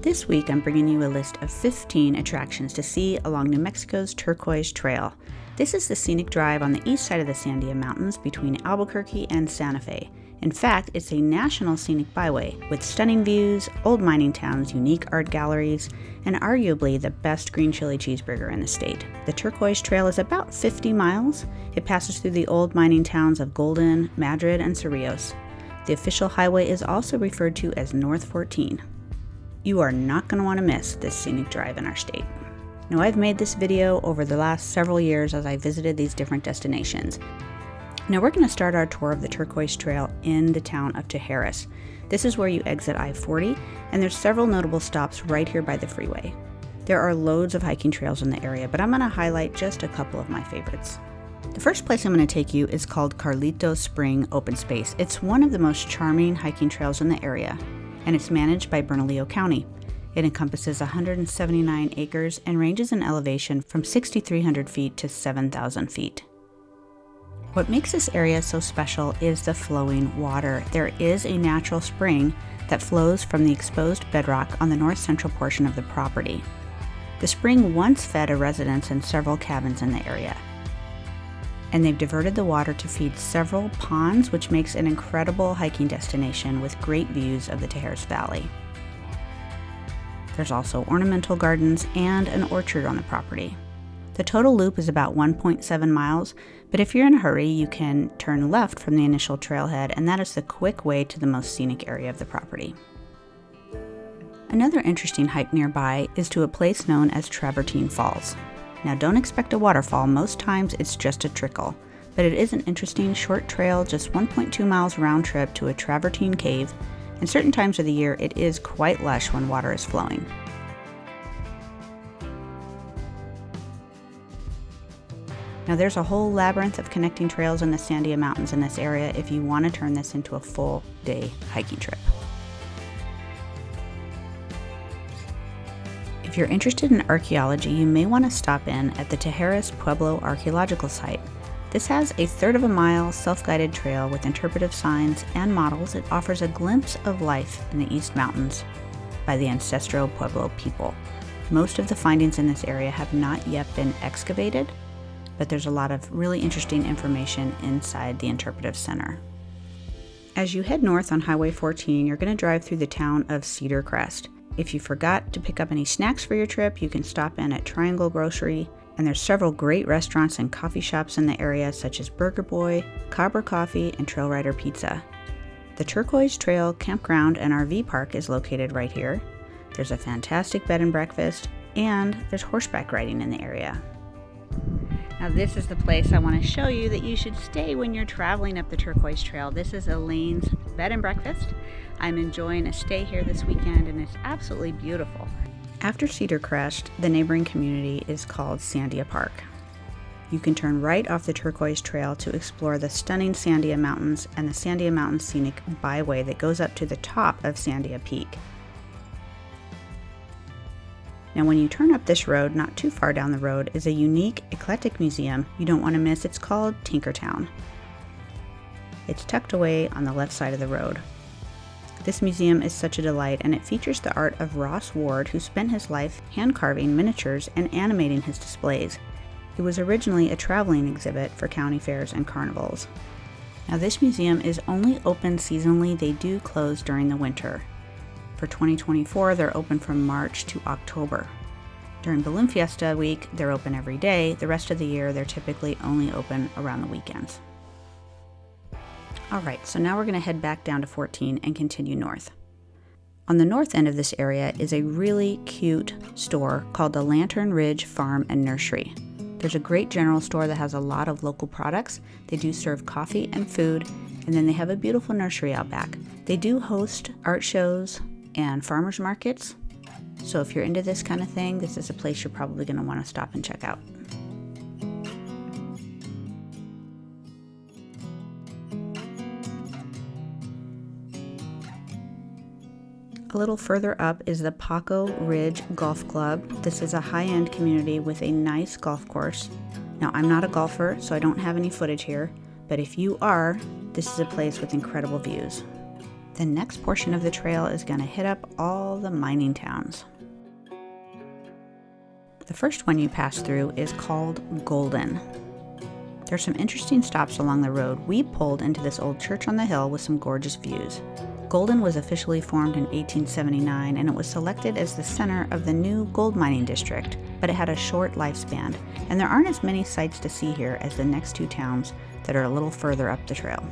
This week I'm bringing you a list of 15 attractions to see along New Mexico's Turquoise Trail. This is the scenic drive on the east side of the Sandia Mountains between Albuquerque and Santa Fe. In fact, it's a National Scenic Byway with stunning views, old mining towns, unique art galleries, and arguably the best green chili cheeseburger in the state. The Turquoise Trail is about 50 miles. It passes through the old mining towns of Golden, Madrid, and Cerrillos. The official highway is also referred to as North 14. You are not going to want to miss this scenic drive in our state. Now, I've made this video over the last several years as I visited these different destinations. Now we're going to start our tour of the Turquoise Trail in the town of Tijeras. This is where you exit I-40, and there's several notable stops right here by the freeway. There are loads of hiking trails in the area, but I'm going to highlight just a couple of my favorites. The first place I'm going to take you is called Carlito Spring Open Space. It's one of the most charming hiking trails in the area, and it's managed by Bernalillo County. It encompasses 179 acres and ranges in elevation from 6,300 feet to 7,000 feet. What makes this area so special is the flowing water. There is a natural spring that flows from the exposed bedrock on the north central portion of the property. The spring once fed a residence and several cabins in the area, and they've diverted the water to feed several ponds, which makes an incredible hiking destination with great views of the Tijeras Valley. There's also ornamental gardens and an orchard on the property. The total loop is about 1.7 miles, but if you're in a hurry, you can turn left from the initial trailhead, and that is the quick way to the most scenic area of the property. Another interesting hike nearby is to a place known as Travertine Falls. Now, don't expect a waterfall. Most times it's just a trickle, but it is an interesting short trail, just 1.2 miles round trip to a travertine cave, and certain times of the year it is quite lush when water is flowing. Now, there's a whole labyrinth of connecting trails in the Sandia Mountains in this area if you want to turn this into a full day hiking trip. If you're interested in archaeology, you may want to stop in at the Tijeras Pueblo Archaeological site. This has a third of a mile self-guided trail with interpretive signs and models. It offers a glimpse of life in the East Mountains by the ancestral Pueblo people. Most of the findings in this area have not yet been excavated, but there's a lot of really interesting information inside the interpretive center. As you head north on Highway 14, you're going to drive through the town of Cedar Crest. If you forgot to pick up any snacks for your trip, you can stop in at Triangle Grocery, and there's several great restaurants and coffee shops in the area such as Burger Boy, Cobber Coffee, and Trail Rider Pizza. The Turquoise Trail Campground and RV Park is located right here. There's a fantastic bed and breakfast, and there's horseback riding in the area. Now, this is the place I want to show you that you should stay when you're traveling up the Turquoise Trail. This is Elaine's Bed and Breakfast. I'm enjoying a stay here this weekend, and it's absolutely beautiful. After Cedar Crest, the neighboring community is called Sandia Park. You can turn right off the Turquoise Trail to explore the stunning Sandia Mountains and the Sandia Mountains Scenic Byway that goes up to the top of Sandia Peak. Now, when you turn up this road, not too far down the road, is a unique, eclectic museum you don't want to miss. It's called Tinkertown. It's tucked away on the left side of the road. This museum is such a delight, and it features the art of Ross Ward, who spent his life hand-carving miniatures and animating his displays. It was originally a traveling exhibit for county fairs and carnivals. Now, this museum is only open seasonally. They do close during the winter. For 2024, they're open from March to October. During Balloon Fiesta week, they're open every day. The rest of the year, they're typically only open around the weekends. All right, so now we're going to head back down to 14 and continue north. On the north end of this area is a really cute store called the Lantern Ridge Farm and Nursery. There's a great general store that has a lot of local products. They do serve coffee and food, and then they have a beautiful nursery out back. They do host art shows and farmers markets. So if you're into this kind of thing, this is a place you're probably going to want to stop and check out. A little further up is the Paako Ridge Golf Club. This is a high-end community with a nice golf course. Now, I'm not a golfer, so I don't have any footage here, but if you are, this is a place with incredible views. The next portion of the trail is going to hit up all the mining towns. The first one you pass through is called Golden. There's some interesting stops along the road. We pulled into this old church on the hill with some gorgeous views. Golden was officially formed in 1879, and it was selected as the center of the new gold mining district, but it had a short lifespan, and there aren't as many sights to see here as the next two towns that are a little further up the trail.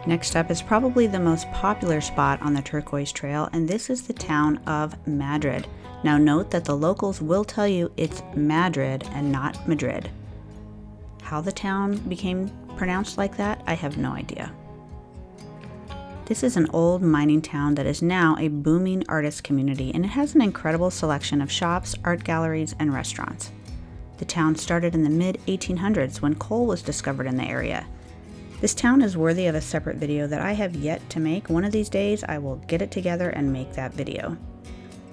Next up is probably the most popular spot on the Turquoise Trail, and this is the town of Madrid. Now note that the locals will tell you it's Madrid and not Madrid. How the town became pronounced like that, I have no idea. This is an old mining town that is now a booming artist community, and it has an incredible selection of shops, art galleries, and restaurants. The town started in the mid-1800s when coal was discovered in the area. This town is worthy of a separate video that I have yet to make. One of these days I will get it together and make that video.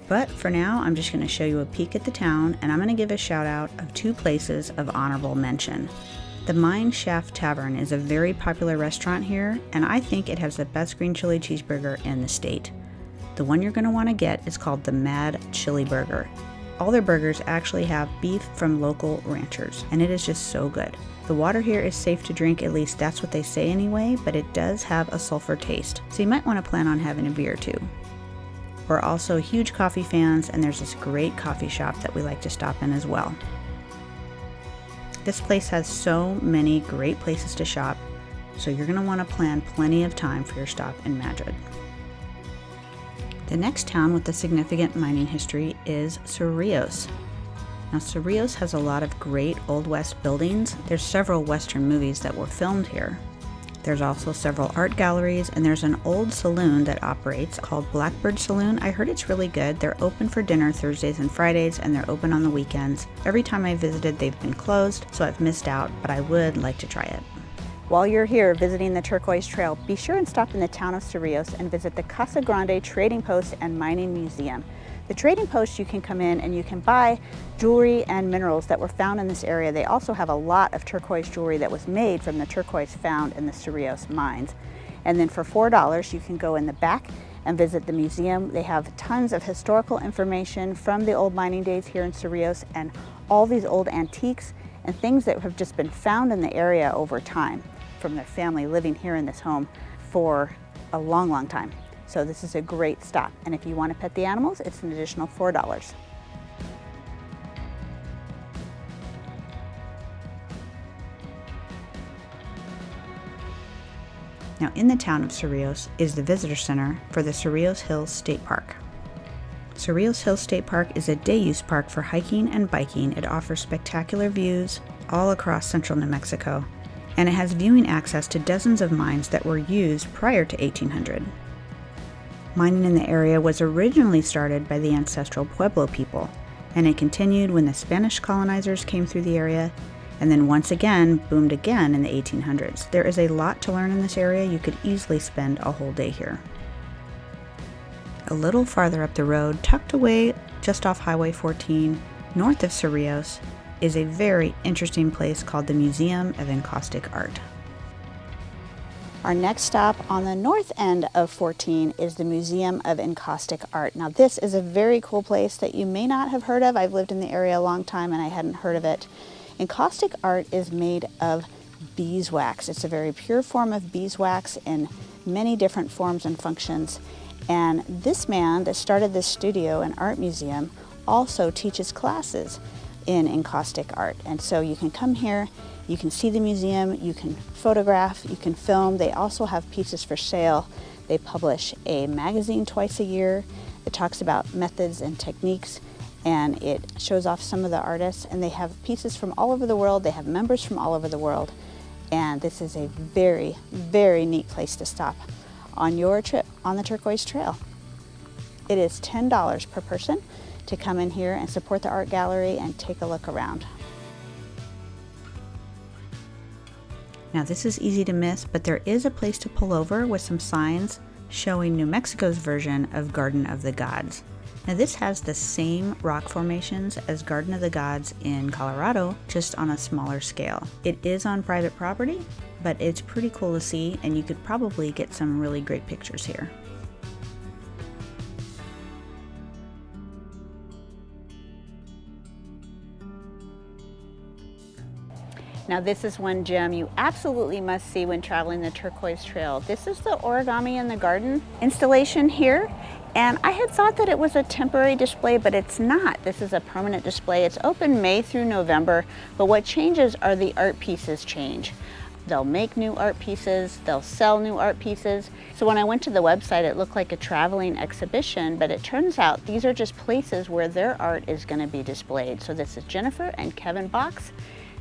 But for now, I'm just going to show you a peek at the town, and I'm going to give a shout out of two places of honorable mention. The Mine Shaft Tavern is a very popular restaurant here, and I think it has the best green chili cheeseburger in the state. The one you're going to want to get is called the Mad Chili Burger. All their burgers actually have beef from local ranchers, and it is just so good. The water here is safe to drink, at least that's what they say anyway, but it does have a sulfur taste, so you might want to plan on having a beer too. We're also huge coffee fans, and there's this great coffee shop that we like to stop in as well. This place has so many great places to shop, so you're going to want to plan plenty of time for your stop in Madrid. The next town with a significant mining history is Cerrillos. Now, Cerrillos has a lot of great Old West buildings. There's several Western movies that were filmed here. There's also several art galleries, and there's an old saloon that operates called Blackbird Saloon. I heard it's really good. They're open for dinner Thursdays and Fridays, and they're open on the weekends. Every time I visited, they've been closed, so I've missed out, but I would like to try it. While you're here visiting the Turquoise Trail, be sure and stop in the town of Cerrillos and visit the Casa Grande Trading Post and Mining Museum. The trading post, you can come in and you can buy jewelry and minerals that were found in this area. They also have a lot of turquoise jewelry that was made from the turquoise found in the Cerrillos mines. And then for $4, you can go in the back and visit the museum. They have tons of historical information from the old mining days here in Cerrillos, and all these old antiques and things that have just been found in the area over time from their family living here in this home for a long, long time. So this is a great stop, and if you want to pet the animals, it's an additional $4. Now, in the town of Cerrillos is the visitor center for the Cerrillos Hills State Park. Cerrillos Hills State Park is a day-use park for hiking and biking. It offers spectacular views all across central New Mexico, and it has viewing access to dozens of mines that were used prior to 1800. Mining in the area was originally started by the ancestral Pueblo people, and it continued when the Spanish colonizers came through the area, and then once again boomed again in the 1800s. There is a lot to learn in this area. You could easily spend a whole day here. A little farther up the road, tucked away just off Highway 14, north of Cerrillos, is a very interesting place called the Museum of Encaustic Art. Our next stop on the north end of 14 is the Museum of Encaustic Art. Now, this is a very cool place that you may not have heard of. I've lived in the area a long time and I hadn't heard of it. Encaustic art is made of beeswax. It's a very pure form of beeswax in many different forms and functions. And this man that started this studio and art museum also teaches classes in encaustic art. And so you can come here, you can see the museum, you can photograph, you can film. They also have pieces for sale. They publish a magazine twice a year that talks about methods and techniques, and it shows off some of the artists, and they have pieces from all over the world. They have members from all over the world, and this is a very, very neat place to stop on your trip on the Turquoise Trail. It is $10 per person to come in here and support the art gallery and take a look around. Now, this is easy to miss, but there is a place to pull over with some signs showing New Mexico's version of Garden of the Gods. Now this has the same rock formations as Garden of the Gods in Colorado, just on a smaller scale. It is on private property, but it's pretty cool to see, and you could probably get some really great pictures here. Now this is one gem you absolutely must see when traveling the Turquoise Trail. This is the Origami in the Garden installation here. And I had thought that it was a temporary display, but it's not. This is a permanent display. It's open May through November, but what changes are the art pieces change. They'll make new art pieces, they'll sell new art pieces. So when I went to the website, it looked like a traveling exhibition, but it turns out these are just places where their art is gonna be displayed. So this is Jennifer and Kevin Box.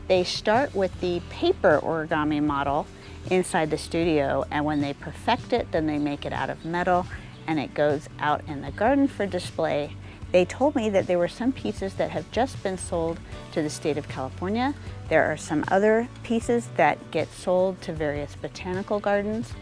They start with the paper origami model inside the studio, and when they perfect it, then they make it out of metal and it goes out in the garden for display. They told me that there were some pieces that have just been sold to the state of California. There are some other pieces that get sold to various botanical gardens,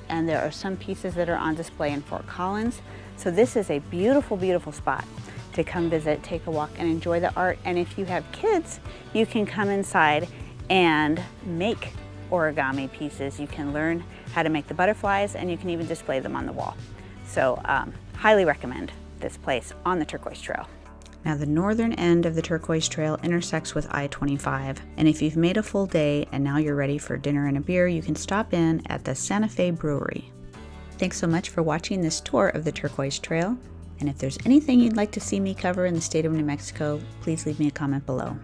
and there are some pieces that are on display in Fort Collins. So this is a beautiful, beautiful spot to come visit, take a walk, and enjoy the art. And if you have kids, you can come inside and make origami pieces. You can learn how to make the butterflies, and you can even display them on the wall. So highly recommend this place on the Turquoise Trail. Now the northern end of the Turquoise Trail intersects with I-25, and if you've made a full day and now you're ready for dinner and a beer, you can stop in at the Santa Fe Brewery. Thanks so much for watching this tour of the Turquoise Trail. And if there's anything you'd like to see me cover in the state of New Mexico, please leave me a comment below.